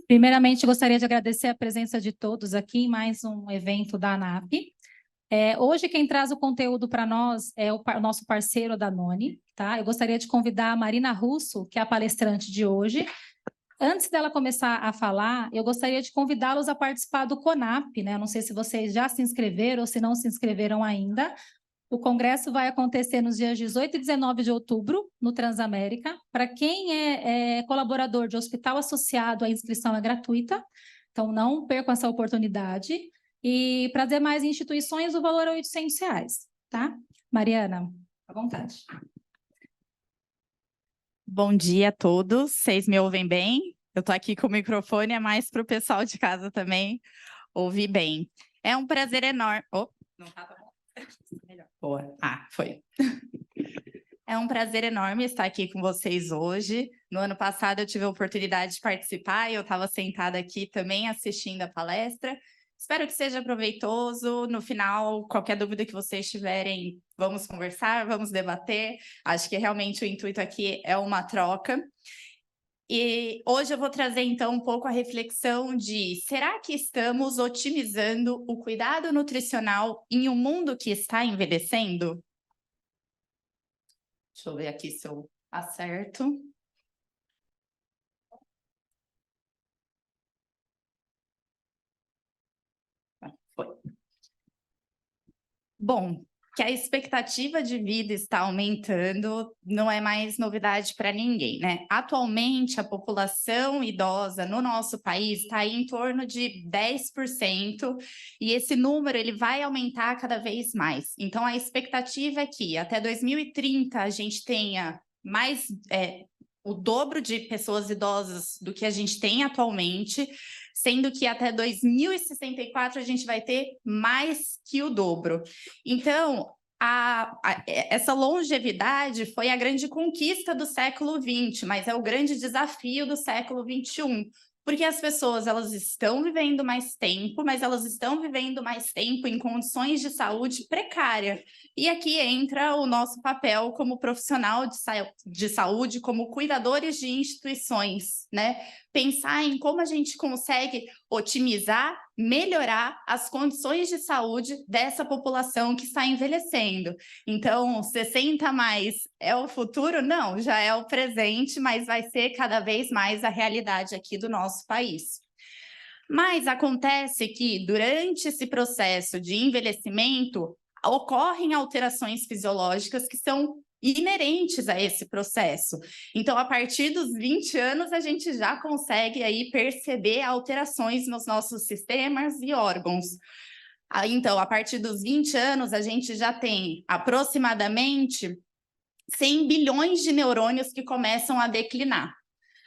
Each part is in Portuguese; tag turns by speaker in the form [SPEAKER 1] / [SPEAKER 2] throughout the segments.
[SPEAKER 1] Primeiramente, gostaria de agradecer a presença de todos aqui em mais um evento da ANAP. Hoje, quem traz o conteúdo para nós é o nosso parceiro Danone, tá? Eu gostaria de convidar a Marina Russo, que é a palestrante de hoje. Antes dela começar a falar, eu gostaria de convidá-los a participar do CONAP, né? Não sei se vocês já se inscreveram ou se não se inscreveram ainda. O congresso vai acontecer nos dias 18 e 19 de outubro, no Transamérica. Para quem é colaborador de hospital associado, a inscrição é gratuita, então não percam essa oportunidade. E para as demais instituições, o valor é R$800, tá? Mariana, à vontade.
[SPEAKER 2] Bom dia a todos, vocês me ouvem bem? Eu estou aqui com o microfone, é mais para o pessoal de casa também ouvir bem. É um prazer enorme... Oh, não tá bom. Melhor. Boa. Foi. É um prazer enorme estar aqui com vocês hoje. No ano passado eu tive a oportunidade de participar e eu estava sentada aqui também assistindo a palestra. Espero que seja proveitoso. No final, qualquer dúvida que vocês tiverem, vamos conversar, vamos debater. Acho que realmente o intuito aqui é uma troca. E hoje eu vou trazer, então, um pouco a reflexão de: será que estamos otimizando o cuidado nutricional em um mundo que está envelhecendo? Deixa eu ver aqui se eu acerto. Foi. Bom, que a expectativa de vida está aumentando não é mais novidade para ninguém, né? Atualmente, a população idosa no nosso país está em torno de 10%, e esse número ele vai aumentar cada vez mais. Então, a expectativa é que até 2030 a gente tenha mais o dobro de pessoas idosas do que a gente tem atualmente, sendo que até 2064 a gente vai ter mais que o dobro. Então, essa longevidade foi a grande conquista do século XX, mas é o grande desafio do século XXI, porque as pessoas elas estão vivendo mais tempo, mas elas estão vivendo mais tempo em condições de saúde precária. E aqui entra o nosso papel como profissional de saúde, como cuidadores de instituições, né? Pensar em como a gente consegue otimizar, melhorar as condições de saúde dessa população que está envelhecendo. Então, 60 mais é o futuro? Não, já é o presente, mas vai ser cada vez mais a realidade aqui do nosso país. Mas acontece que, durante esse processo de envelhecimento, ocorrem alterações fisiológicas que são inerentes a esse processo. Então, a partir dos 20 anos, a gente já consegue aí perceber alterações nos nossos sistemas e órgãos. Então, a partir dos 20 anos, a gente já tem aproximadamente 100 bilhões de neurônios que começam a declinar.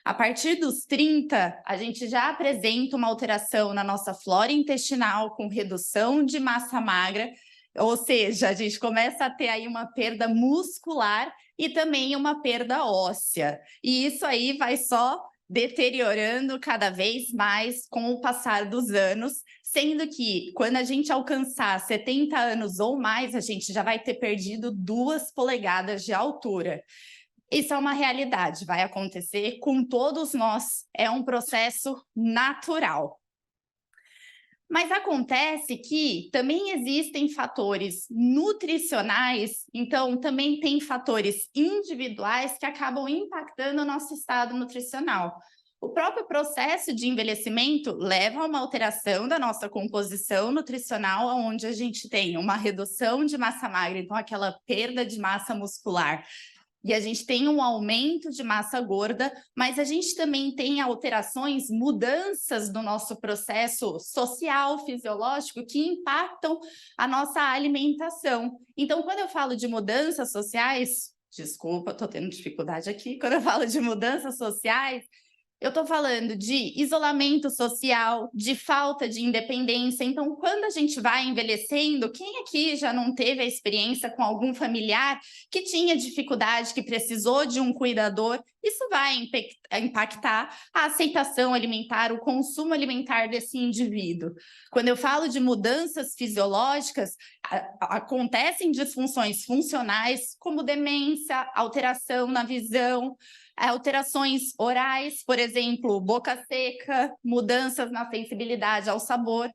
[SPEAKER 2] A partir dos 30, a gente já apresenta uma alteração na nossa flora intestinal com redução de massa magra, ou seja, a gente começa a ter aí uma perda muscular e também uma perda óssea. E isso aí vai só deteriorando cada vez mais com o passar dos anos, sendo que quando a gente alcançar 70 anos ou mais, a gente já vai ter perdido 2 polegadas de altura. Isso é uma realidade, vai acontecer com todos nós, é um processo natural. Mas acontece que também existem fatores nutricionais, então também tem fatores individuais que acabam impactando o nosso estado nutricional. O próprio processo de envelhecimento leva a uma alteração da nossa composição nutricional, onde a gente tem uma redução de massa magra, então aquela perda de massa muscular, e a gente tem um aumento de massa gorda, mas a gente também tem alterações, mudanças do nosso processo social, fisiológico, que impactam a nossa alimentação. Então, quando eu falo de mudanças sociais, desculpa, estou tendo dificuldade aqui, quando eu falo de mudanças sociais, eu estou falando de isolamento social, de falta de independência. Então, quando a gente vai envelhecendo, quem aqui já não teve a experiência com algum familiar que tinha dificuldade, que precisou de um cuidador? Isso vai impactar a aceitação alimentar, o consumo alimentar desse indivíduo. Quando eu falo de mudanças fisiológicas, acontecem disfunções funcionais, como demência, alteração na visão, alterações orais, por exemplo, boca seca, mudanças na sensibilidade ao sabor,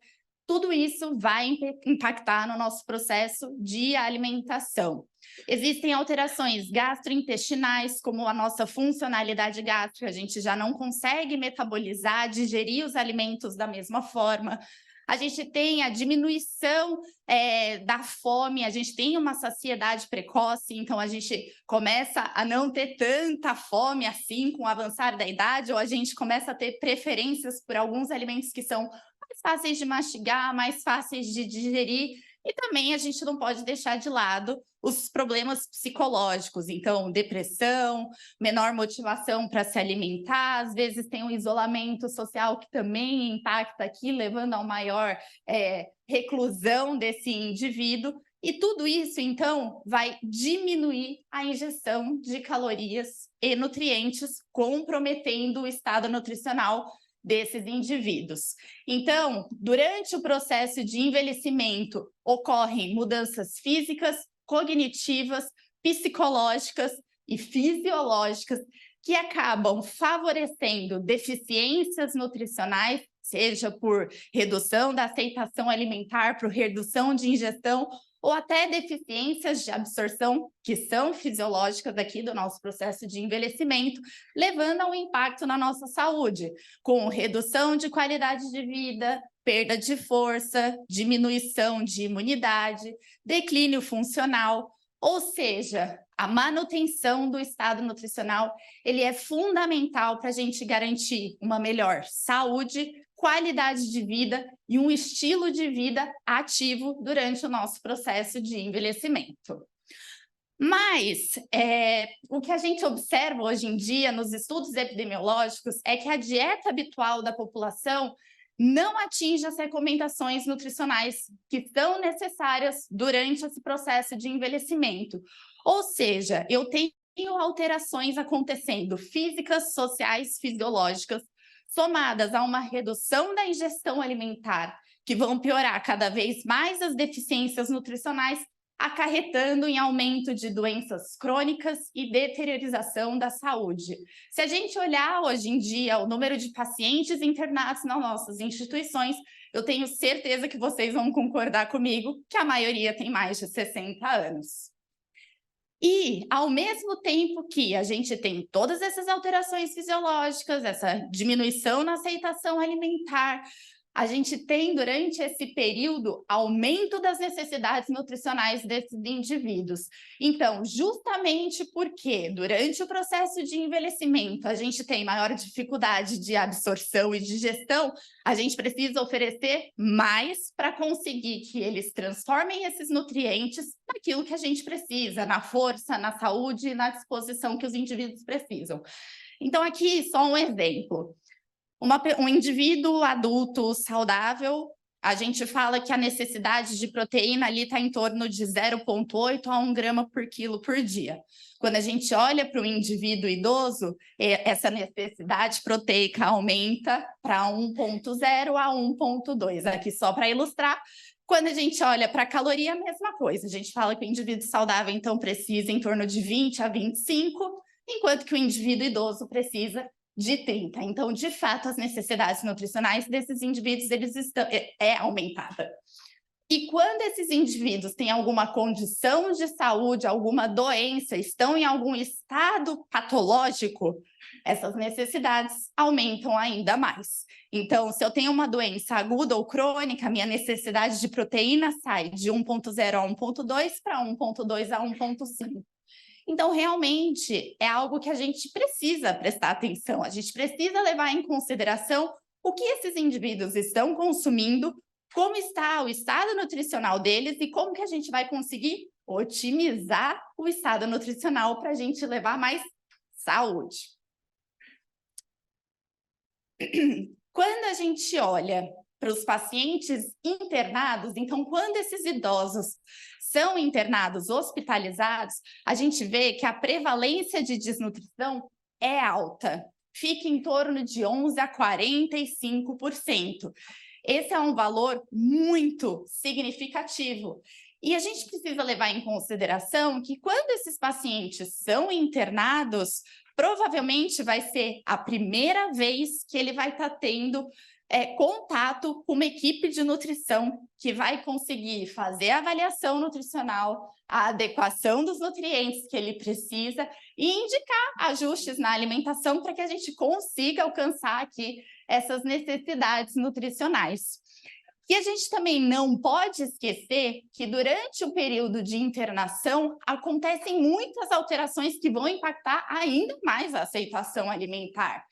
[SPEAKER 2] tudo isso vai impactar no nosso processo de alimentação. Existem alterações gastrointestinais, como a nossa funcionalidade gástrica, a gente já não consegue metabolizar, digerir os alimentos da mesma forma. A gente tem a diminuição da fome, a gente tem uma saciedade precoce, então a gente começa a não ter tanta fome assim com o avançar da idade, ou a gente começa a ter preferências por alguns alimentos que são mais fáceis de mastigar, mais fáceis de digerir, e também a gente não pode deixar de lado os problemas psicológicos, então depressão, menor motivação para se alimentar, às vezes tem um isolamento social que também impacta aqui, levando a maior reclusão desse indivíduo, e tudo isso, então, vai diminuir a ingestão de calorias e nutrientes, comprometendo o estado nutricional desses indivíduos. Então, durante o processo de envelhecimento, ocorrem mudanças físicas, cognitivas, psicológicas e fisiológicas que acabam favorecendo deficiências nutricionais, seja por redução da aceitação alimentar, por redução de ingestão, ou até deficiências de absorção, que são fisiológicas aqui do nosso processo de envelhecimento, levando a um impacto na nossa saúde, com redução de qualidade de vida, perda de força, diminuição de imunidade, declínio funcional, ou seja, a manutenção do estado nutricional, ele é fundamental para a gente garantir uma melhor saúde, qualidade de vida e um estilo de vida ativo durante o nosso processo de envelhecimento. Mas o que a gente observa hoje em dia nos estudos epidemiológicos é que a dieta habitual da população não atinge as recomendações nutricionais que são necessárias durante esse processo de envelhecimento. Ou seja, eu tenho alterações acontecendo físicas, sociais, fisiológicas, somadas a uma redução da ingestão alimentar, que vão piorar cada vez mais as deficiências nutricionais, acarretando em aumento de doenças crônicas e deteriorização da saúde. Se a gente olhar hoje em dia o número de pacientes internados nas nossas instituições, eu tenho certeza que vocês vão concordar comigo que a maioria tem mais de 60 anos. E, ao mesmo tempo que a gente tem todas essas alterações fisiológicas, essa diminuição na aceitação alimentar, a gente tem, durante esse período, aumento das necessidades nutricionais desses indivíduos. Então, justamente porque, durante o processo de envelhecimento, a gente tem maior dificuldade de absorção e digestão, a gente precisa oferecer mais para conseguir que eles transformem esses nutrientes naquilo que a gente precisa, na força, na saúde e na disposição que os indivíduos precisam. Então, aqui, só um exemplo. Um indivíduo adulto saudável, a gente fala que a necessidade de proteína ali está em torno de 0,8 a 1 grama por quilo por dia. Quando a gente olha para o indivíduo idoso, essa necessidade proteica aumenta para 1,0 a 1,2. Aqui só para ilustrar. Quando a gente olha para a caloria, a mesma coisa. A gente fala que o indivíduo saudável, então, precisa em torno de 20 a 25, enquanto que o indivíduo idoso precisa de 30. Então, de fato, as necessidades nutricionais desses indivíduos é aumentada. E quando esses indivíduos têm alguma condição de saúde, alguma doença, estão em algum estado patológico, essas necessidades aumentam ainda mais. Então, se eu tenho uma doença aguda ou crônica, minha necessidade de proteína sai de 1,0 a 1,2 para 1,2 a 1,5. Então, realmente, é algo que a gente precisa prestar atenção, a gente precisa levar em consideração o que esses indivíduos estão consumindo, como está o estado nutricional deles e como que a gente vai conseguir otimizar o estado nutricional para a gente levar mais saúde. Quando a gente olha para os pacientes internados, então, quando esses idosos são internados, hospitalizados, a gente vê que a prevalência de desnutrição é alta, fica em torno de 11 a 45%. Esse é um valor muito significativo. E a gente precisa levar em consideração que quando esses pacientes são internados, provavelmente vai ser a primeira vez que ele vai estar tendo contato com uma equipe de nutrição que vai conseguir fazer a avaliação nutricional, a adequação dos nutrientes que ele precisa e indicar ajustes na alimentação para que a gente consiga alcançar aqui essas necessidades nutricionais. E a gente também não pode esquecer que durante o período de internação acontecem muitas alterações que vão impactar ainda mais a aceitação alimentar.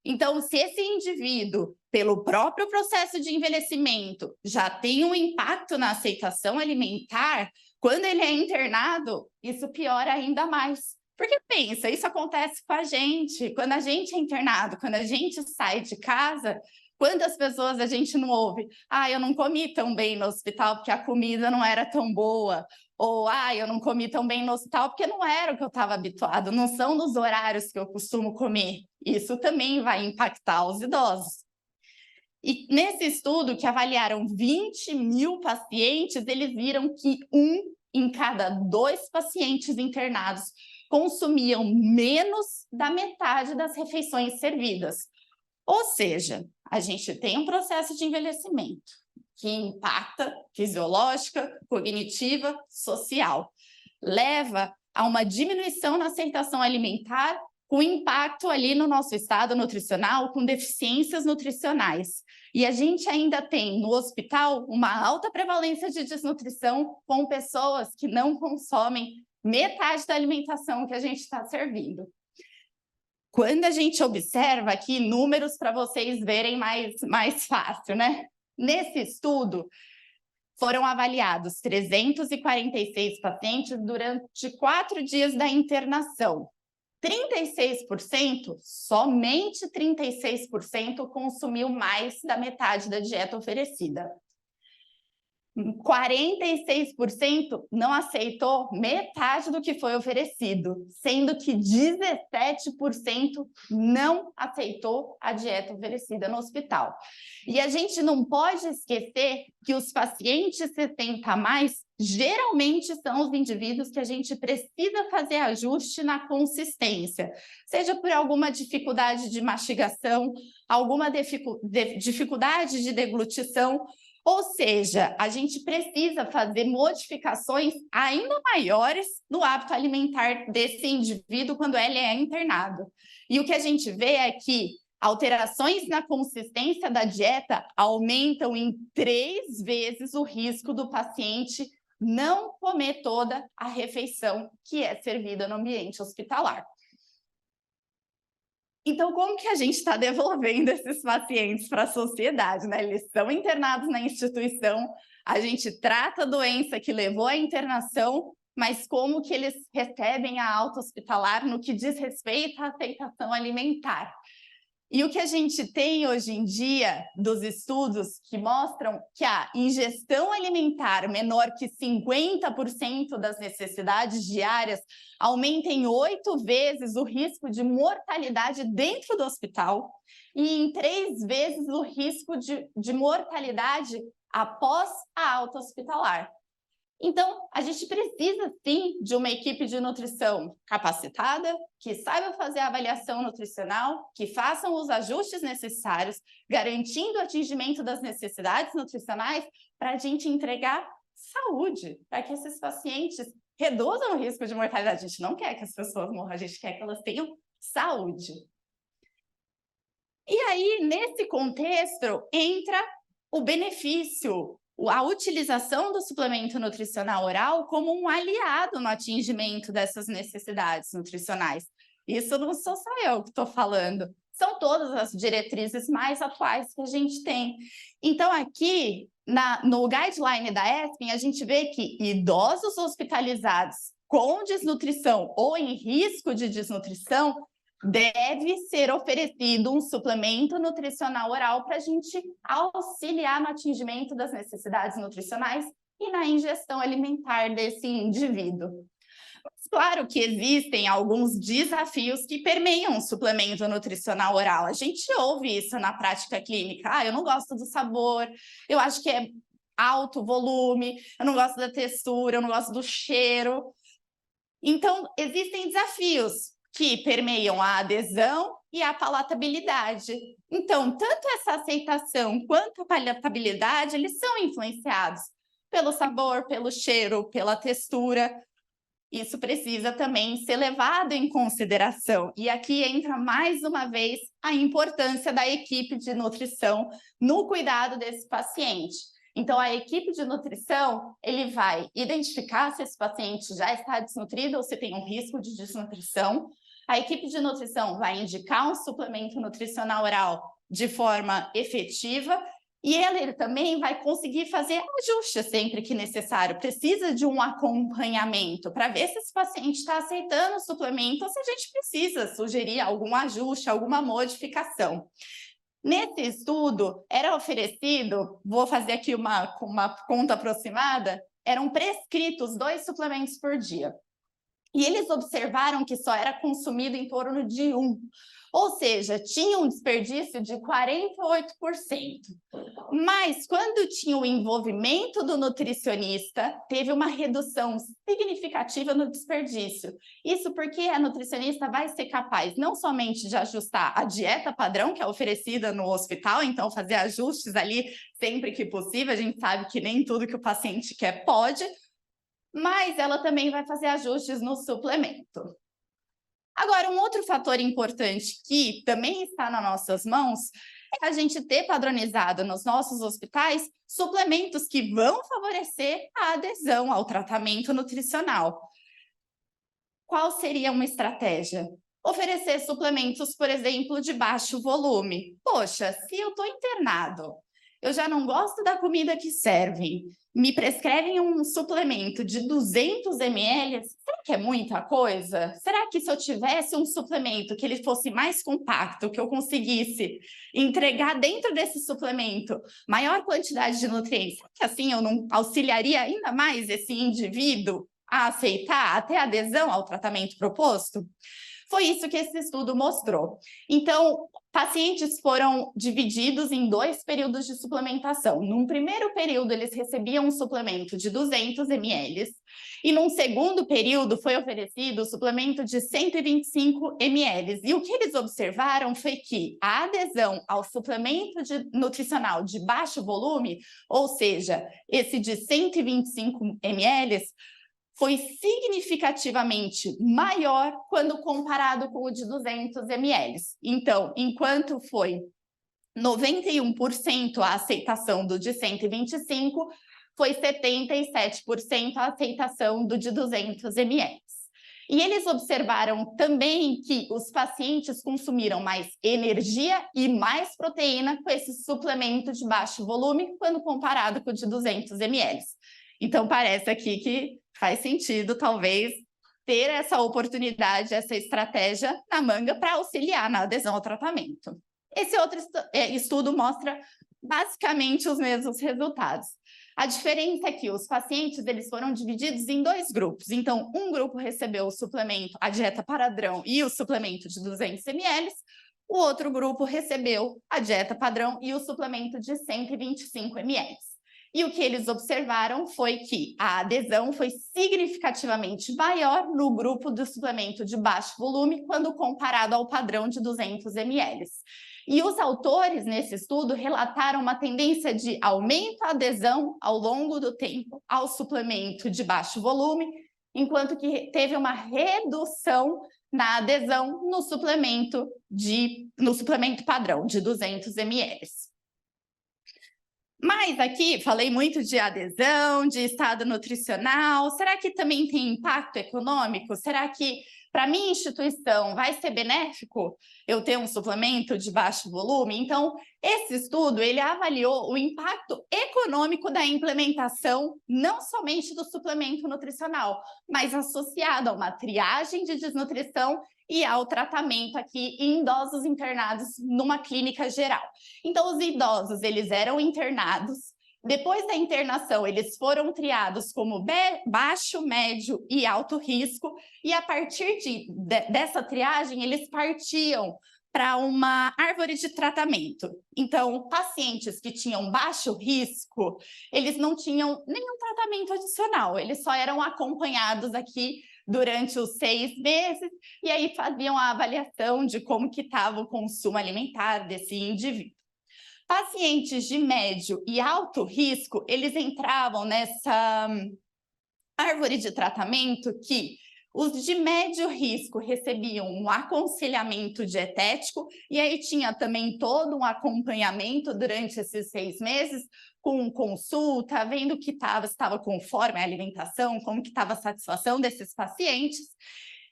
[SPEAKER 2] Então, se esse indivíduo, pelo próprio processo de envelhecimento, já tem um impacto na aceitação alimentar, quando ele é internado, isso piora ainda mais. Porque pensa, isso acontece com a gente. Quando a gente é internado, quando a gente sai de casa, quantas pessoas a gente não ouve? Ah, eu não comi tão bem no hospital porque a comida não era tão boa. Ou, eu não comi tão bem no hospital porque não era o que eu estava habituado, não são nos horários que eu costumo comer. Isso também vai impactar os idosos. E nesse estudo, que avaliaram 20.000 pacientes, eles viram que 1 em cada 2 pacientes internados consumiam menos da metade das refeições servidas. Ou seja, a gente tem um processo de envelhecimento que impacta fisiológica, cognitiva, social. Leva a uma diminuição na aceitação alimentar, com impacto ali no nosso estado nutricional, com deficiências nutricionais. E a gente ainda tem no hospital uma alta prevalência de desnutrição com pessoas que não consomem metade da alimentação que a gente está servindo. Quando a gente observa aqui números para vocês verem mais fácil, né? Nesse estudo, foram avaliados 346 pacientes durante 4 dias da internação. 36%, somente 36% consumiu mais da metade da dieta oferecida. 46% não aceitou metade do que foi oferecido, sendo que 17% não aceitou a dieta oferecida no hospital. E a gente não pode esquecer que os pacientes 70+, geralmente são os indivíduos que a gente precisa fazer ajuste na consistência, seja por alguma dificuldade de mastigação, alguma dificuldade de deglutição. Ou seja, a gente precisa fazer modificações ainda maiores no hábito alimentar desse indivíduo quando ele é internado. E o que a gente vê é que alterações na consistência da dieta aumentam em 3 vezes o risco do paciente não comer toda a refeição que é servida no ambiente hospitalar. Então, como que a gente está devolvendo esses pacientes para a sociedade, né? Eles são internados na instituição, a gente trata a doença que levou à internação, mas como que eles recebem a alta hospitalar no que diz respeito à aceitação alimentar? E o que a gente tem hoje em dia dos estudos que mostram que a ingestão alimentar menor que 50% das necessidades diárias aumenta em 8 vezes o risco de mortalidade dentro do hospital e em 3 vezes o risco de mortalidade após a alta hospitalar. Então, a gente precisa, sim, de uma equipe de nutrição capacitada, que saiba fazer a avaliação nutricional, que façam os ajustes necessários, garantindo o atingimento das necessidades nutricionais para a gente entregar saúde, para que esses pacientes reduzam o risco de mortalidade. A gente não quer que as pessoas morram, a gente quer que elas tenham saúde. E aí, nesse contexto, entra o benefício, a utilização do suplemento nutricional oral como um aliado no atingimento dessas necessidades nutricionais. Isso não sou só eu que estou falando, são todas as diretrizes mais atuais que a gente tem. Então, aqui, no guideline da ESPEN, a gente vê que idosos hospitalizados com desnutrição ou em risco de desnutrição deve ser oferecido um suplemento nutricional oral para a gente auxiliar no atingimento das necessidades nutricionais e na ingestão alimentar desse indivíduo. Mas claro que existem alguns desafios que permeiam o suplemento nutricional oral. A gente ouve isso na prática clínica. Eu não gosto do sabor, eu acho que é alto volume, eu não gosto da textura, eu não gosto do cheiro. Então, existem desafios que permeiam a adesão e a palatabilidade. Então, tanto essa aceitação quanto a palatabilidade, eles são influenciados pelo sabor, pelo cheiro, pela textura. Isso precisa também ser levado em consideração. E aqui entra mais uma vez a importância da equipe de nutrição no cuidado desse paciente. Então, a equipe de nutrição, ele vai identificar se esse paciente já está desnutrido ou se tem um risco de desnutrição. A equipe de nutrição vai indicar um suplemento nutricional oral de forma efetiva e ele também vai conseguir fazer ajustes sempre que necessário. Precisa de um acompanhamento para ver se esse paciente está aceitando o suplemento ou se a gente precisa sugerir algum ajuste, alguma modificação. Nesse estudo, era oferecido, vou fazer aqui uma conta aproximada, eram prescritos 2 suplementos por dia. E eles observaram que só era consumido em torno de 1. Ou seja, tinha um desperdício de 48%. Mas, quando tinha o envolvimento do nutricionista, teve uma redução significativa no desperdício. Isso porque a nutricionista vai ser capaz não somente de ajustar a dieta padrão que é oferecida no hospital, então fazer ajustes ali sempre que possível, a gente sabe que nem tudo que o paciente quer pode, mas ela também vai fazer ajustes no suplemento. Agora, um outro fator importante que também está nas nossas mãos é a gente ter padronizado nos nossos hospitais suplementos que vão favorecer a adesão ao tratamento nutricional. Qual seria uma estratégia? Oferecer suplementos, por exemplo, de baixo volume. Poxa, se eu estou internado, eu já não gosto da comida que servem, me prescrevem um suplemento de 200 ml, será que é muita coisa? Será que se eu tivesse um suplemento que ele fosse mais compacto, que eu conseguisse entregar dentro desse suplemento maior quantidade de nutrientes, será que assim eu não auxiliaria ainda mais esse indivíduo a aceitar, a ter adesão ao tratamento proposto? Foi isso que esse estudo mostrou. Então, pacientes foram divididos em 2 períodos de suplementação. Num primeiro período, eles recebiam um suplemento de 200 ml, e num segundo período foi oferecido o suplemento de 125 ml. E o que eles observaram foi que a adesão ao suplemento nutricional de baixo volume, ou seja, esse de 125 ml, foi significativamente maior quando comparado com o de 200 ml. Então, enquanto foi 91% a aceitação do de 125, foi 77% a aceitação do de 200 ml. E eles observaram também que os pacientes consumiram mais energia e mais proteína com esse suplemento de baixo volume quando comparado com o de 200 ml. Então, parece aqui que faz sentido, talvez, ter essa oportunidade, essa estratégia na manga para auxiliar na adesão ao tratamento. Esse outro estudo mostra basicamente os mesmos resultados. A diferença é que os pacientes eles foram divididos em 2 grupos. Então, um grupo recebeu o suplemento, a dieta padrão e o suplemento de 200 ml, o outro grupo recebeu a dieta padrão e o suplemento de 125 ml. E o que eles observaram foi que a adesão foi significativamente maior no grupo do suplemento de baixo volume quando comparado ao padrão de 200 ml. E os autores nesse estudo relataram uma tendência de aumento da adesão ao longo do tempo ao suplemento de baixo volume, enquanto que teve uma redução na adesão no suplemento padrão de 200 ml. Mas aqui falei muito de adesão, de estado nutricional. Será que também tem impacto econômico? Será que para a minha instituição vai ser benéfico eu ter um suplemento de baixo volume? Então, esse estudo ele avaliou o impacto econômico da implementação não somente do suplemento nutricional, mas associado a uma triagem de desnutrição e ao tratamento aqui em idosos internados numa clínica geral. Então, os idosos, eles eram internados, depois da internação, eles foram triados como baixo, médio e alto risco, e a partir dessa triagem, eles partiam para uma árvore de tratamento. Então, pacientes que tinham baixo risco, eles não tinham nenhum tratamento adicional, eles só eram acompanhados aqui durante os 6 meses, e aí faziam a avaliação de como que estava o consumo alimentar desse indivíduo. Pacientes de médio e alto risco, eles entravam nessa árvore de tratamento que os de médio risco recebiam um aconselhamento dietético, e aí tinha também todo um acompanhamento durante esses 6 meses, com consulta, vendo que estava conforme a alimentação, como que estava a satisfação desses pacientes.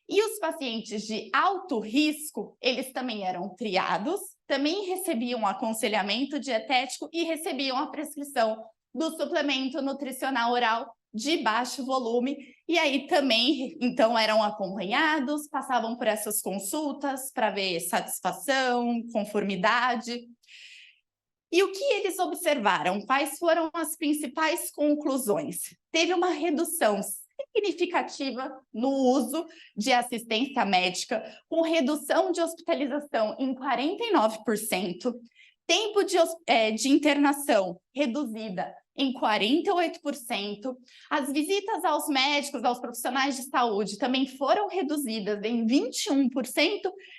[SPEAKER 2] E os pacientes de alto risco, eles também eram triados, também recebiam um aconselhamento dietético e recebiam a prescrição do suplemento nutricional oral de baixo volume, e aí também, então, eram acompanhados, passavam por essas consultas para ver satisfação, conformidade. E o que eles observaram? Quais foram as principais conclusões? Teve uma redução significativa no uso de assistência médica, com redução de hospitalização em 49%, tempo de internação reduzida em 48%, as visitas aos médicos, aos profissionais de saúde também foram reduzidas em 21%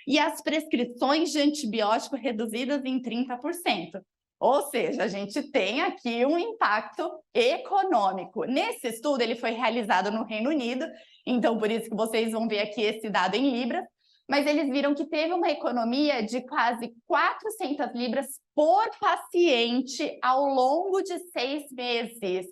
[SPEAKER 2] e as prescrições de antibiótico reduzidas em 30%. Ou seja, a gente tem aqui um impacto econômico. Nesse estudo, ele foi realizado no Reino Unido, então por isso que vocês vão ver aqui esse dado em libras, mas eles viram que teve uma economia de quase 400 libras por paciente ao longo de 6 meses,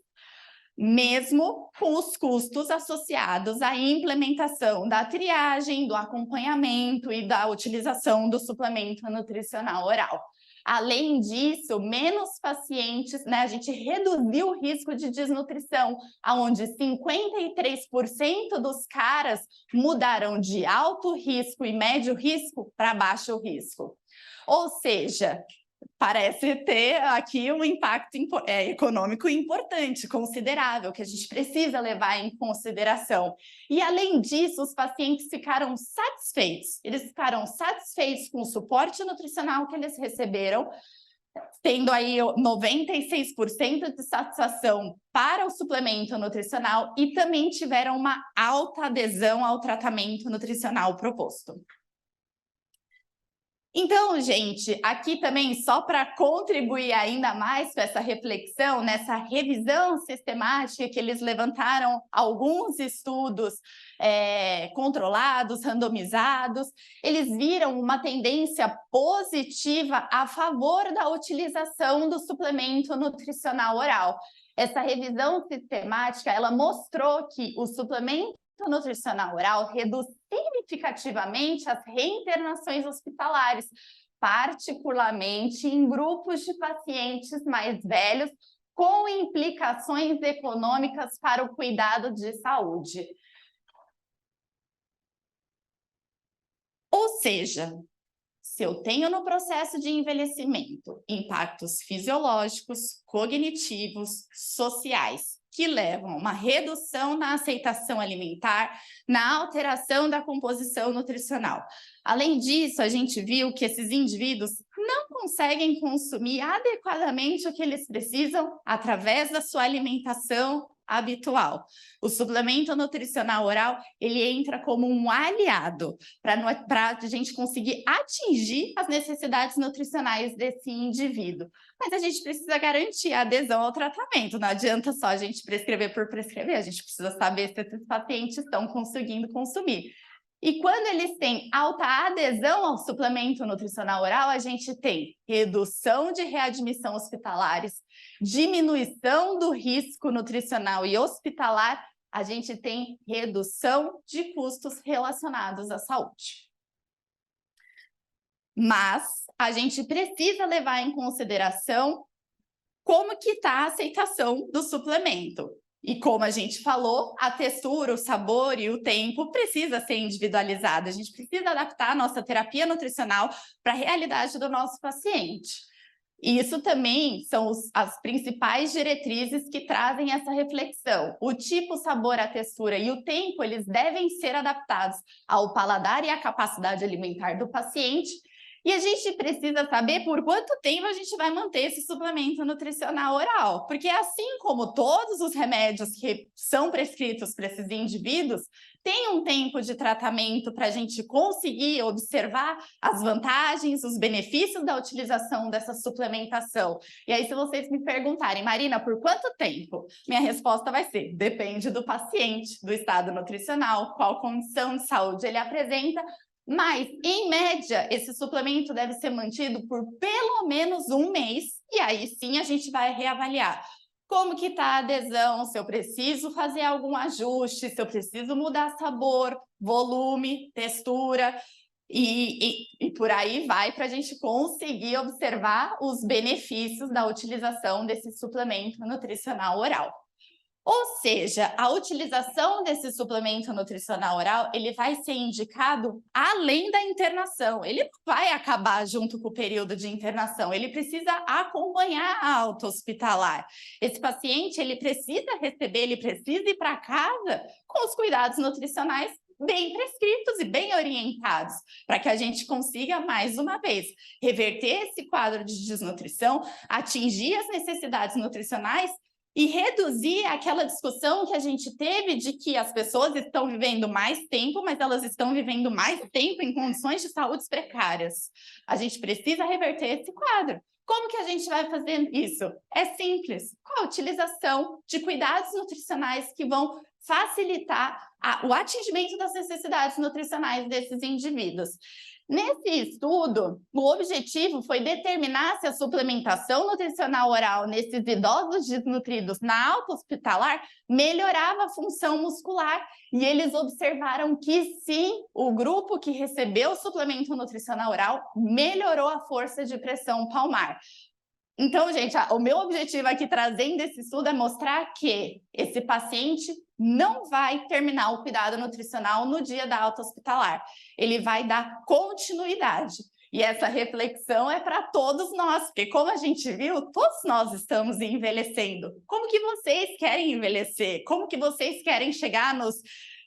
[SPEAKER 2] mesmo com os custos associados à implementação da triagem, do acompanhamento e da utilização do suplemento nutricional oral. Além disso, menos pacientes, né, a gente reduziu o risco de desnutrição, onde 53% dos caras mudaram de alto risco e médio risco para baixo risco. Ou seja, parece ter aqui um impacto econômico importante, considerável, que a gente precisa levar em consideração. E, além disso, os pacientes ficaram satisfeitos. Eles ficaram satisfeitos com o suporte nutricional que eles receberam, tendo aí 96% de satisfação para o suplemento nutricional e também tiveram uma alta adesão ao tratamento nutricional proposto. Então, gente, aqui também, só para contribuir ainda mais com essa reflexão, nessa revisão sistemática que eles levantaram alguns estudos controlados, randomizados, eles viram uma tendência positiva a favor da utilização do suplemento nutricional oral. Essa revisão sistemática, ela mostrou que o suplemento nutricional oral reduz significativamente as reinternações hospitalares, particularmente em grupos de pacientes mais velhos, com implicações econômicas para o cuidado de saúde. Ou seja, se eu tenho no processo de envelhecimento impactos fisiológicos, cognitivos, sociais, que levam a uma redução na aceitação alimentar, na alteração da composição nutricional. Além disso, a gente viu que esses indivíduos não conseguem consumir adequadamente o que eles precisam através da sua alimentação habitual. O suplemento nutricional oral, ele entra como um aliado para a gente conseguir atingir as necessidades nutricionais desse indivíduo. Mas a gente precisa garantir a adesão ao tratamento, não adianta só a gente prescrever por prescrever, a gente precisa saber se esses pacientes estão conseguindo consumir. E quando eles têm alta adesão ao suplemento nutricional oral, a gente tem redução de readmissão hospitalares, diminuição do risco nutricional e hospitalar, a gente tem redução de custos relacionados à saúde. Mas a gente precisa levar em consideração como que está a aceitação do suplemento. E como a gente falou, a textura, o sabor e o tempo precisa ser individualizado. A gente precisa adaptar a nossa terapia nutricional para a realidade do nosso paciente. E isso também são as principais diretrizes que trazem essa reflexão. O tipo, o sabor, a textura e o tempo, eles devem ser adaptados ao paladar e à capacidade alimentar do paciente. E a gente precisa saber por quanto tempo a gente vai manter esse suplemento nutricional oral, porque assim como todos os remédios que são prescritos para esses indivíduos, tem um tempo de tratamento para a gente conseguir observar as vantagens, os benefícios da utilização dessa suplementação. E aí, se vocês me perguntarem, Marina, por quanto tempo? Minha resposta vai ser, depende do paciente, do estado nutricional, qual condição de saúde ele apresenta, mas, em média, esse suplemento deve ser mantido por pelo menos um mês, e aí sim a gente vai reavaliar como que está a adesão, se eu preciso fazer algum ajuste, se eu preciso mudar sabor, volume, textura, e por aí vai para a gente conseguir observar os benefícios da utilização desse suplemento nutricional oral. Ou seja, a utilização desse suplemento nutricional oral, ele vai ser indicado além da internação. Ele vai acabar junto com o período de internação. Ele precisa acompanhar a alta hospitalar. Esse paciente, ele precisa receber, ele precisa ir para casa com os cuidados nutricionais bem prescritos e bem orientados, para que a gente consiga, mais uma vez, reverter esse quadro de desnutrição, atingir as necessidades nutricionais e reduzir aquela discussão que a gente teve de que as pessoas estão vivendo mais tempo, mas elas estão vivendo mais tempo em condições de saúde precárias. A gente precisa reverter esse quadro. Como que a gente vai fazer isso? É simples, com a utilização de cuidados nutricionais que vão facilitar o atingimento das necessidades nutricionais desses indivíduos. Nesse estudo, o objetivo foi determinar se a suplementação nutricional oral nesses idosos desnutridos na alta hospitalar melhorava a função muscular. E eles observaram que sim, o grupo que recebeu o suplemento nutricional oral melhorou a força de pressão palmar. Então, gente, o meu objetivo aqui trazendo esse estudo é mostrar que esse paciente não vai terminar o cuidado nutricional no dia da alta hospitalar. Ele vai dar continuidade. E essa reflexão é para todos nós, porque como a gente viu, todos nós estamos envelhecendo. Como que vocês querem envelhecer? Como que vocês querem chegar nos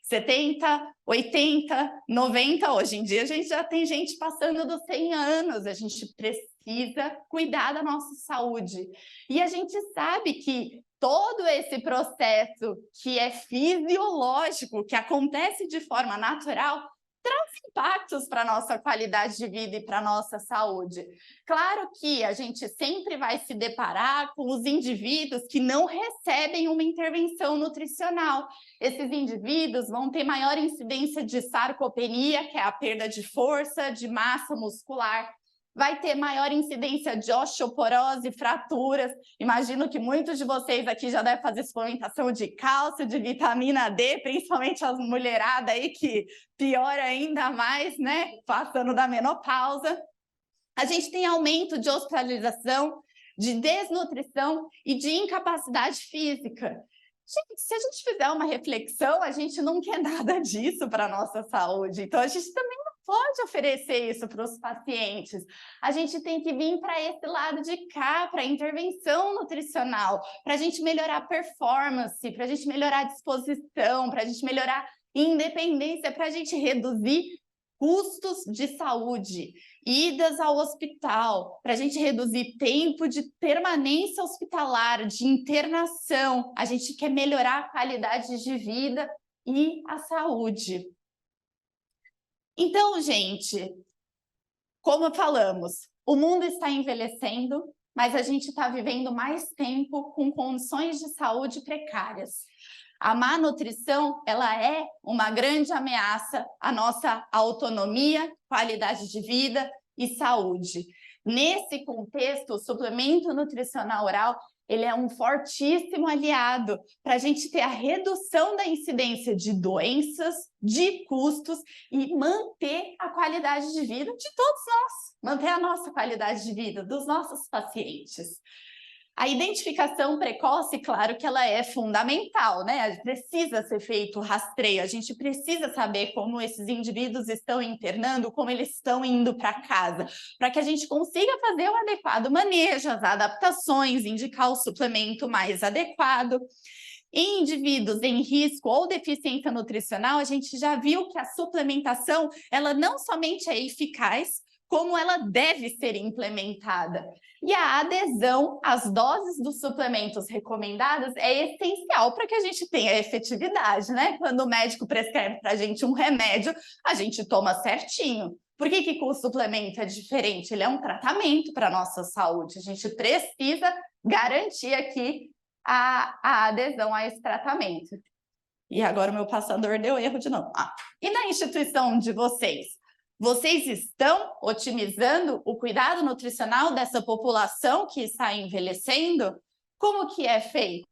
[SPEAKER 2] 70, 80, 90? Hoje em dia a gente já tem gente passando dos 100 anos, a gente precisa cuidar da nossa saúde. E a gente sabe que todo esse processo que é fisiológico, que acontece de forma natural, traz impactos para a nossa qualidade de vida e para a nossa saúde. Claro que a gente sempre vai se deparar com os indivíduos que não recebem uma intervenção nutricional. Esses indivíduos vão ter maior incidência de sarcopenia, que é a perda de força, de massa muscular, vai ter maior incidência de osteoporose, fraturas. Imagino que muitos de vocês aqui já devem fazer suplementação de cálcio, de vitamina D, principalmente as mulheradas aí, que piora ainda mais, né? Passando da menopausa. A gente tem aumento de hospitalização, de desnutrição e de incapacidade física. Gente, se a gente fizer uma reflexão, a gente não quer nada disso para a nossa saúde. Então, a gente também não pode oferecer isso para os pacientes. A gente tem que vir para esse lado de cá, para a intervenção nutricional, para a gente melhorar a performance, para a gente melhorar a disposição, para a gente melhorar a independência, para a gente reduzir custos de saúde, idas ao hospital, para a gente reduzir tempo de permanência hospitalar, de internação. A gente quer melhorar a qualidade de vida e a saúde. Então, gente, como falamos, o mundo está envelhecendo, mas a gente está vivendo mais tempo com condições de saúde precárias. A má nutrição, ela é uma grande ameaça à nossa autonomia, qualidade de vida e saúde. Nesse contexto, o suplemento nutricional oral, ele é um fortíssimo aliado para a gente ter a redução da incidência de doenças, de custos e manter a qualidade de vida de todos nós, manter a nossa qualidade de vida dos nossos pacientes. A identificação precoce, claro que ela é fundamental, né? Precisa ser feito o rastreio, a gente precisa saber como esses indivíduos estão internando, como eles estão indo para casa, para que a gente consiga fazer o adequado manejo, as adaptações, indicar o suplemento mais adequado. Em indivíduos em risco ou deficiência nutricional, a gente já viu que a suplementação, ela não somente é eficaz, como ela deve ser implementada. E a adesão às doses dos suplementos recomendadas é essencial para que a gente tenha efetividade, né? Quando o médico prescreve para a gente um remédio, a gente toma certinho. Por que o suplemento é diferente? Ele é um tratamento para a nossa saúde. A gente precisa garantir aqui a adesão a esse tratamento. E agora o meu passador deu erro de novo. E na instituição de vocês? Vocês estão otimizando o cuidado nutricional dessa população que está envelhecendo? Como que é feito?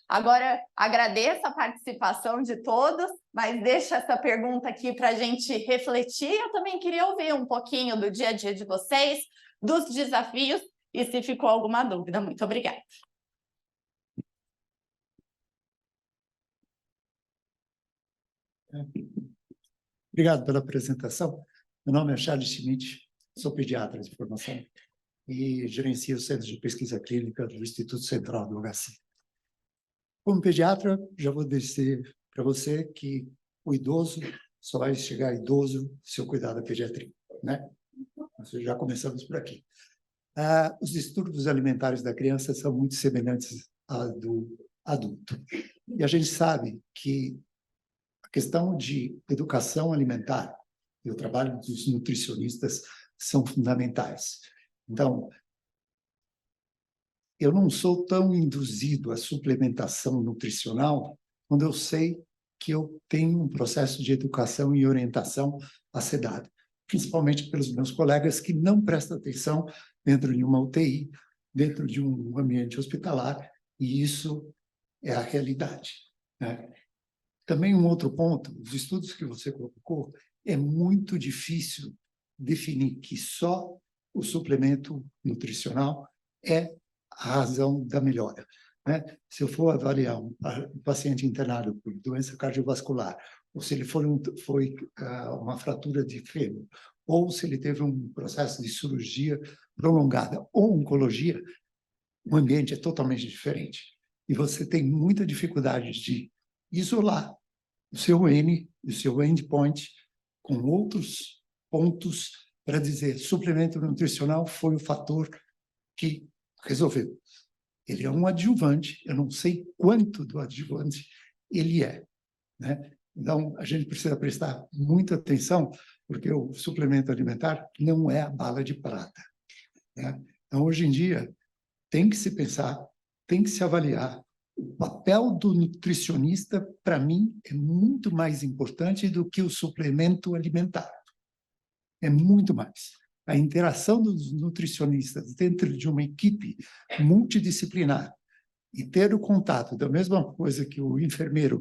[SPEAKER 2] Agora, agradeço a participação de todos, mas deixo essa pergunta aqui para a gente refletir. Eu também queria ouvir um pouquinho do dia a dia de vocês, dos desafios, e se ficou alguma dúvida. Muito obrigada.
[SPEAKER 3] Obrigado pela apresentação. Meu nome é Charles Schmidt, sou pediatra de formação e gerencio o Centro de Pesquisa Clínica do Instituto Central do HC. Como pediatra, já vou dizer para você que o idoso só vai chegar idoso se eu cuidar da pediatria, né? Nós já começamos por aqui. Os distúrbios alimentares da criança são muito semelhantes à do adulto. E a gente sabe que a questão de educação alimentar e o trabalho dos nutricionistas são fundamentais. Então, eu não sou tão induzido à suplementação nutricional quando eu sei que eu tenho um processo de educação e orientação a ser dado, principalmente pelos meus colegas que não prestam atenção dentro de uma UTI, dentro de um ambiente hospitalar, e isso é a realidade, né? Também um outro ponto, os estudos que você colocou, é muito difícil definir que só o suplemento nutricional é a razão da melhora, né? Se eu for avaliar um paciente internado por doença cardiovascular, ou se ele foi uma fratura de fêmur, ou se ele teve um processo de cirurgia prolongada ou oncologia, o ambiente é totalmente diferente. E você tem muita dificuldade de isolar o seu N, o seu endpoint, com outros pontos para dizer suplemento nutricional foi o fator que resolveu. Ele é um adjuvante, eu não sei quanto do adjuvante ele é, né? Então, a gente precisa prestar muita atenção, porque o suplemento alimentar não é a bala de prata, né? Então, hoje em dia, tem que se pensar, tem que se avaliar. O papel do nutricionista, para mim, é muito mais importante do que o suplemento alimentar. É muito mais. A interação dos nutricionistas dentro de uma equipe multidisciplinar e ter o contato da mesma coisa que o enfermeiro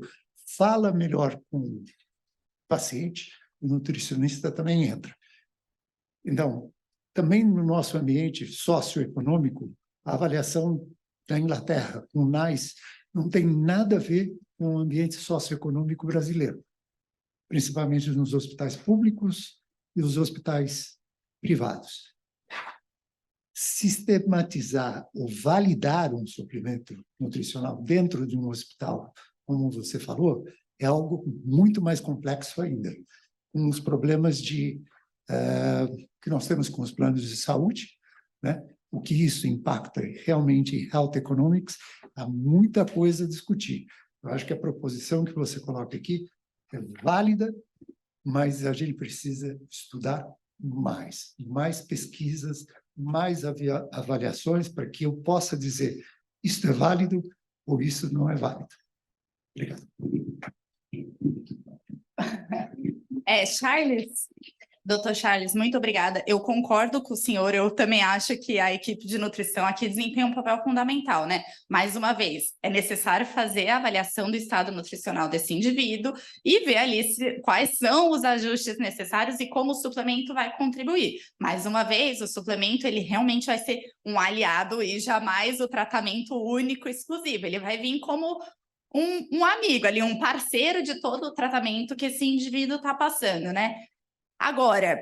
[SPEAKER 3] fala melhor com o paciente, o nutricionista também entra. Então, também no nosso ambiente socioeconômico, a avaliação da Inglaterra, com o NICE, não tem nada a ver com o ambiente socioeconômico brasileiro, principalmente nos hospitais públicos e os hospitais privados. Sistematizar ou validar um suplemento nutricional dentro de um hospital, como você falou, é algo muito mais complexo ainda, com os problemas que nós temos com os planos de saúde, né? O que isso impacta realmente em health economics, há muita coisa a discutir. Eu acho que a proposição que você coloca aqui é válida, mas a gente precisa estudar mais pesquisas, mais avaliações para que eu possa dizer isto é válido ou isso não é válido. Obrigado.
[SPEAKER 2] Charles, Dr. Charles, muito obrigada. Eu concordo com o senhor, eu também acho que a equipe de nutrição aqui desempenha um papel fundamental, né? Mais uma vez, é necessário fazer a avaliação do estado nutricional desse indivíduo e ver ali quais são os ajustes necessários e como o suplemento vai contribuir. Mais uma vez, o suplemento, ele realmente vai ser um aliado e jamais o tratamento único, exclusivo. Ele vai vir como um amigo ali, um parceiro de todo o tratamento que esse indivíduo está passando, né? Agora,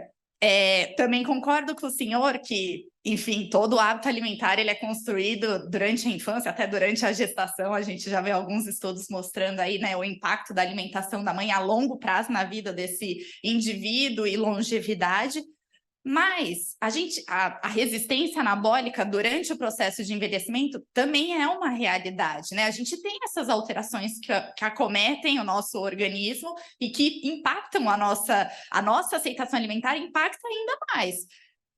[SPEAKER 2] também concordo com o senhor que, enfim, todo o hábito alimentar ele é construído durante a infância, até durante a gestação. A gente já vê alguns estudos mostrando aí, né, o impacto da alimentação da mãe a longo prazo na vida desse indivíduo e longevidade. Mas a resistência anabólica durante o processo de envelhecimento também é uma realidade, né? A gente tem essas alterações que acometem o nosso organismo e que impactam a nossa aceitação alimentar, impacta ainda mais.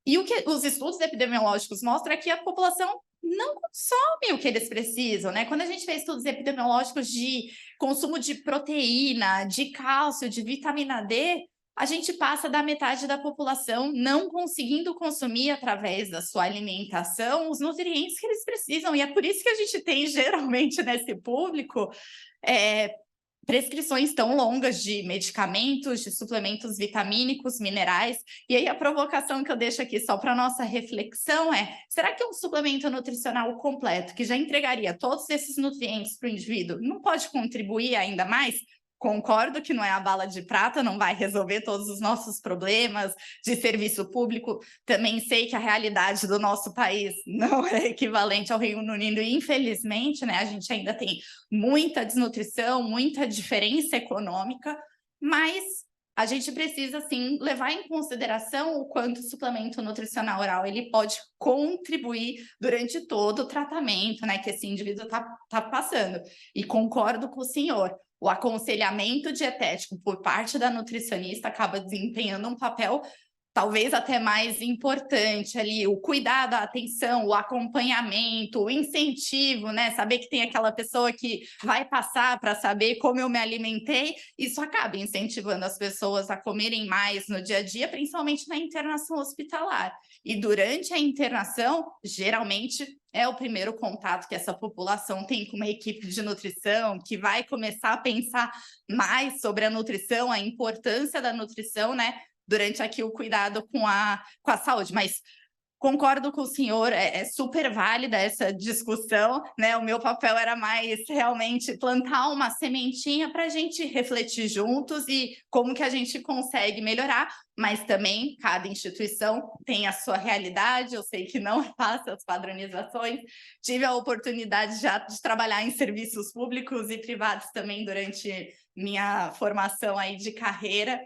[SPEAKER 2] E o que os estudos epidemiológicos mostram é que a população não consome o que eles precisam, né? Quando a gente fez estudos epidemiológicos de consumo de proteína, de cálcio, de vitamina D, a gente passa da metade da população não conseguindo consumir através da sua alimentação os nutrientes que eles precisam. E é por isso que a gente tem, geralmente, nesse público, prescrições tão longas de medicamentos, de suplementos vitamínicos, minerais. E aí a provocação que eu deixo aqui só para nossa reflexão é: será que um suplemento nutricional completo, que já entregaria todos esses nutrientes para o indivíduo, não pode contribuir ainda mais? Concordo que não é a bala de prata, não vai resolver todos os nossos problemas de serviço público. Também sei que a realidade do nosso país não é equivalente ao Reino Unido, e infelizmente, né, a gente ainda tem muita desnutrição, muita diferença econômica, mas a gente precisa, sim, levar em consideração o quanto o suplemento nutricional oral ele pode contribuir durante todo o tratamento, né, que esse indivíduo tá passando. E concordo com o senhor. O aconselhamento dietético por parte da nutricionista acaba desempenhando um papel talvez até mais importante ali, o cuidado, a atenção, o acompanhamento, o incentivo, né? Saber que tem aquela pessoa que vai passar para saber como eu me alimentei, isso acaba incentivando as pessoas a comerem mais no dia a dia, principalmente na internação hospitalar. E durante a internação, geralmente é o primeiro contato que essa população tem com uma equipe de nutrição, que vai começar a pensar mais sobre a nutrição, a importância da nutrição, né? Durante aqui o cuidado com a saúde. Mas concordo com o senhor, é super válida essa discussão, né? O meu papel era mais realmente plantar uma sementinha para a gente refletir juntos e como que a gente consegue melhorar, mas também cada instituição tem a sua realidade. Eu sei que não é fácil as padronizações. Tive a oportunidade já de trabalhar em serviços públicos e privados também durante minha formação aí de carreira.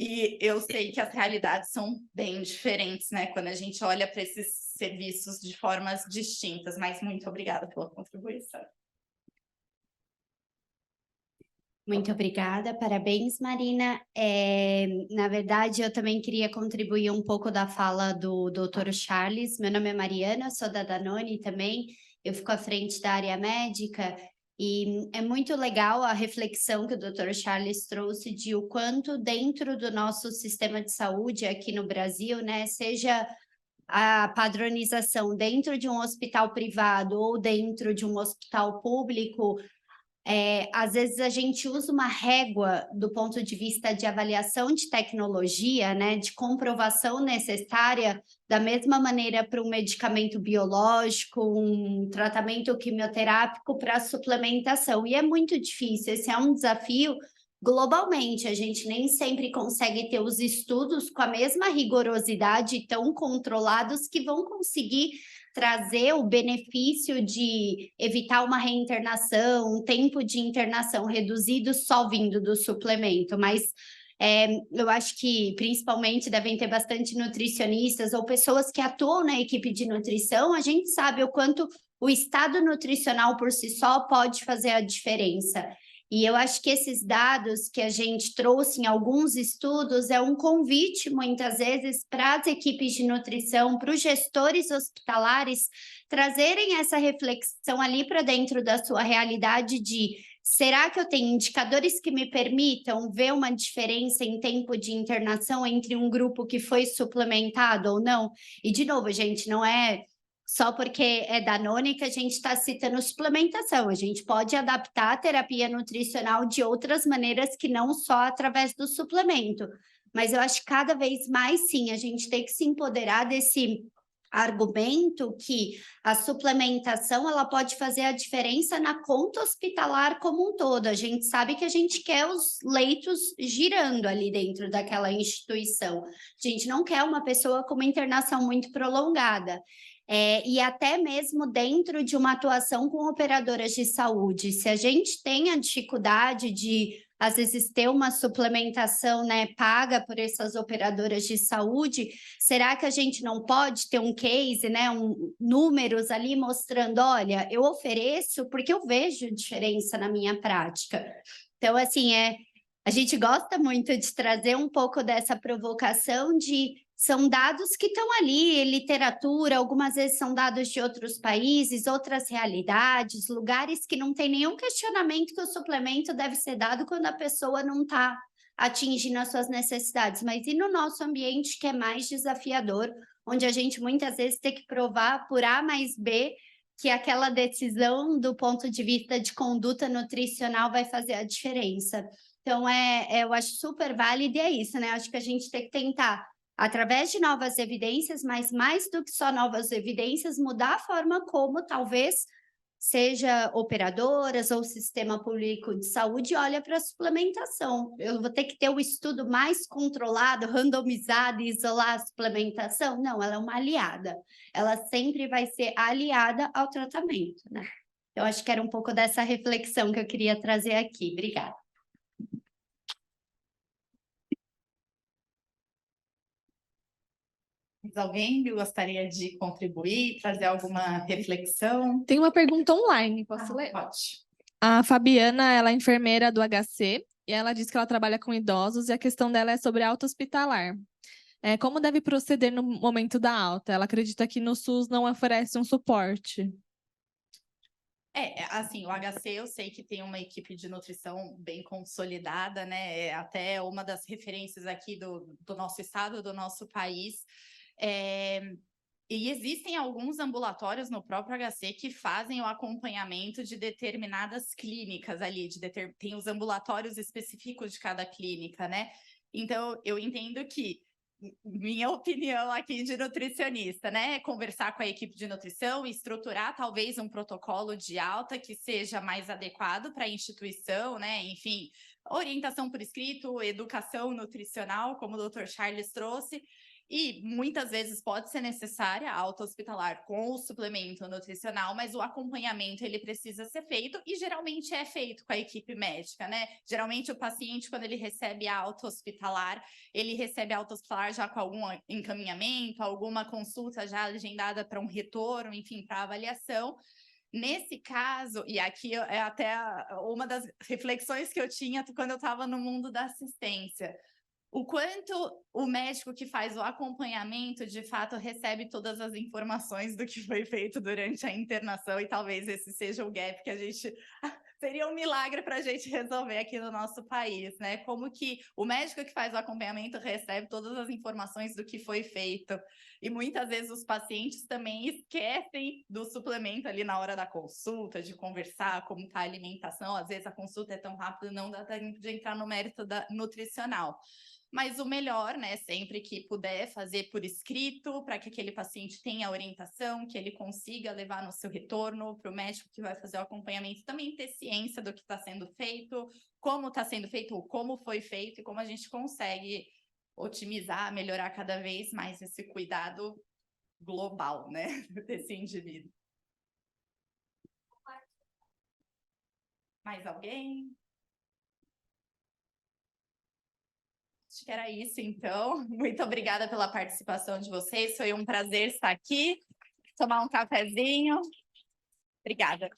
[SPEAKER 2] E eu sei que as realidades são bem diferentes, né? Quando a gente olha para esses serviços de formas distintas. Mas muito obrigada pela contribuição.
[SPEAKER 4] Muito obrigada, parabéns, Marina. Na verdade, eu também queria contribuir um pouco da fala do Dr. Charles. Meu nome é Mariana, sou da Danone também. Eu fico à frente da área médica. E é muito legal a reflexão que o Dr. Charles trouxe de o quanto dentro do nosso sistema de saúde aqui no Brasil, né, seja a padronização dentro de um hospital privado ou dentro de um hospital público, às vezes a gente usa uma régua do ponto de vista de avaliação de tecnologia, né, de comprovação necessária, da mesma maneira para um medicamento biológico, um tratamento quimioterápico para suplementação. E é muito difícil, esse é um desafio globalmente. A gente nem sempre consegue ter os estudos com a mesma rigorosidade, tão controlados, que vão conseguir trazer o benefício de evitar uma reinternação, um tempo de internação reduzido só vindo do suplemento, mas eu acho que principalmente devem ter bastante nutricionistas ou pessoas que atuam na equipe de nutrição. A gente sabe o quanto o estado nutricional por si só pode fazer a diferença. E eu acho que esses dados que a gente trouxe em alguns estudos é um convite, muitas vezes, para as equipes de nutrição, para os gestores hospitalares, trazerem essa reflexão ali para dentro da sua realidade de: será que eu tenho indicadores que me permitam ver uma diferença em tempo de internação entre um grupo que foi suplementado ou não? E, de novo, gente, não é só porque é Danone que a gente está citando suplementação. A gente pode adaptar a terapia nutricional de outras maneiras que não só através do suplemento. Mas eu acho que cada vez mais, sim, a gente tem que se empoderar desse argumento que a suplementação ela pode fazer a diferença na conta hospitalar como um todo. A gente sabe que a gente quer os leitos girando ali dentro daquela instituição. A gente não quer uma pessoa com uma internação muito prolongada. E até mesmo dentro de uma atuação com operadoras de saúde, se a gente tem a dificuldade de às vezes ter uma suplementação, né, paga por essas operadoras de saúde, será que a gente não pode ter um case, né, números ali mostrando, olha, eu ofereço porque eu vejo diferença na minha prática. Então, assim, a gente gosta muito de trazer um pouco dessa provocação são dados que estão ali, literatura, algumas vezes são dados de outros países, outras realidades, lugares que não tem nenhum questionamento que o suplemento deve ser dado quando a pessoa não está atingindo as suas necessidades. Mas e no nosso ambiente que é mais desafiador, onde a gente muitas vezes tem que provar por A mais B que aquela decisão do ponto de vista de conduta nutricional vai fazer a diferença. Então, eu acho super válido e é isso, né? Acho que a gente tem que tentar, através de novas evidências, mas mais do que só novas evidências, mudar a forma como talvez seja operadoras ou sistema público de saúde olha para a suplementação. Eu vou ter que ter o estudo mais controlado, randomizado e isolar a suplementação? Não, ela é uma aliada. Ela sempre vai ser aliada ao tratamento, né? Então, acho que era um pouco dessa reflexão que eu queria trazer aqui. Obrigada.
[SPEAKER 2] Alguém gostaria de contribuir, trazer alguma reflexão?
[SPEAKER 5] Tem uma pergunta online, posso ler?
[SPEAKER 2] Pode.
[SPEAKER 5] A Fabiana, ela é enfermeira do HC e ela diz que ela trabalha com idosos e a questão dela é sobre alta hospitalar. Como deve proceder no momento da alta? Ela acredita que no SUS não oferece um suporte.
[SPEAKER 2] Assim, o HC eu sei que tem uma equipe de nutrição bem consolidada, né? É até uma das referências aqui do nosso estado, do nosso país. E existem alguns ambulatórios no próprio HC que fazem o acompanhamento de determinadas clínicas ali, tem os ambulatórios específicos de cada clínica, né? Então, eu entendo que, minha opinião aqui de nutricionista, né? Conversar com a equipe de nutrição e estruturar talvez um protocolo de alta que seja mais adequado para a instituição, né? Enfim, orientação por escrito, educação nutricional, como o Dr. Charles trouxe. E muitas vezes pode ser necessária a alta hospitalar com o suplemento nutricional, mas o acompanhamento ele precisa ser feito e geralmente é feito com a equipe médica, né? Geralmente o paciente, quando ele recebe a alta hospitalar, ele recebe a alta hospitalar já com algum encaminhamento, alguma consulta já agendada para um retorno, enfim, para avaliação. Nesse caso, e aqui é até uma das reflexões que eu tinha quando eu estava no mundo da assistência, o quanto o médico que faz o acompanhamento, de fato, recebe todas as informações do que foi feito durante a internação, e talvez esse seja o gap que a gente... Seria um milagre para a gente resolver aqui no nosso país, né? Como que o médico que faz o acompanhamento recebe todas as informações do que foi feito. E muitas vezes os pacientes também esquecem do suplemento ali na hora da consulta, de conversar como está a alimentação. Às vezes a consulta é tão rápida, não dá tempo de entrar no mérito nutricional. Mas o melhor, né, sempre que puder fazer por escrito, para que aquele paciente tenha orientação, que ele consiga levar no seu retorno para o médico que vai fazer o acompanhamento, também ter ciência do que está sendo feito, como está sendo feito, ou como foi feito, e como a gente consegue otimizar, melhorar cada vez mais esse cuidado global, né, desse indivíduo. Mais alguém? Acho que era isso, então. Muito obrigada pela participação de vocês. Foi um prazer estar aqui, tomar um cafezinho. Obrigada.